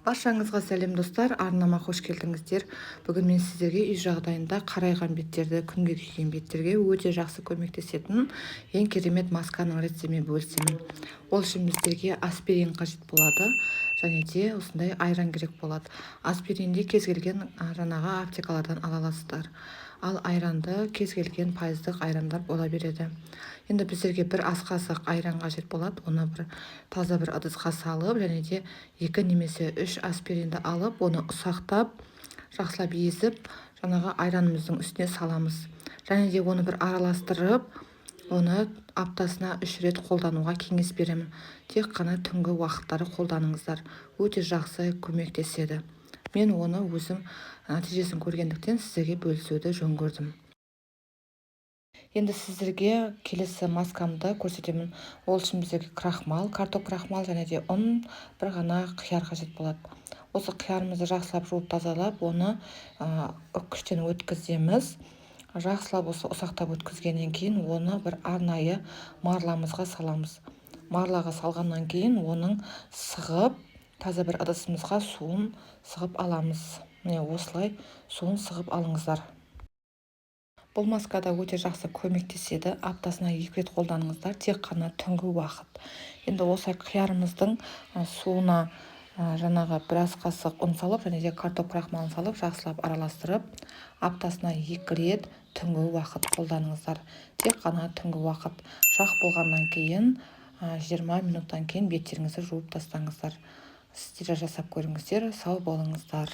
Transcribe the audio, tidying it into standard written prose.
Баршаңызға сәлем достар, арнама қош келдіңіздер. Бүгін мен сіздерге үй жағдайында қарайған беттерді, күнге күйген беттерге өте жақсы көмектесетін ең керемет масканың рецептімен бөлісемін. Ол үшін біздерге аспирин қажет болады, және де осындай айран керек болады. Аспиринді кез келген жаңағы аптекалардан ала аласыздар. Ал айранды кез келген пайыздық айрандар бола береді. Енді біздерге бір ас қасық айран қажет болады. Оны бір таза бір ыдысқа салып, және де 2 немесе 3 аспиринді алып, оны ұсақтап, жақсылап езіп, жаңағы айранымыздың үстіне саламыз. Және де оны бір араластырып, оны аптасына 3 рет қолдануға кеңес беремін. Тек қана түнгі уақыттары қолданыңыздар. Өте жақсы көмектеседі. Мен оны өзім нәтижесін көргендіктен сіздерге бөлісуді жөн көрдім. Енді сіздерге келесі маскамды көрсетемін. Ол үшін бізге крахмал, картоп крахмал және де ұн, бір ғана қияр қажет болады. Осы қиярымызды жақсылап жуып тазалап, оны үккіштен өткіземіз. Жақсылап осы ұсақтап өткізгеннен кейін оны бір арнайы марламызға саламыз. Марлаға салғаннан кейін оның сығып, таза бір ыдысымызға суын сығып аламыз. Міне осылай суын сығып алыңыздар. Бұл маскада өте жақсы көмектеседі. Аптасына 2 рет қолданыңыздар, тек қана түнгі уақыт. Енді осы қиярымыздың суына жаңағы біраз қасық ұн салып, және де картоп крахмалын салып, жақсылап араластырып, аптасына 2 рет түнгі уақыт қолданыңыздар. Тек қана түнгі уақыт. Жақ болғаннан кейін 20 минуттан кейін беттеріңізді жуып тастаңыздар. Сіздер жасап көріңіздер, сау болыңыздар.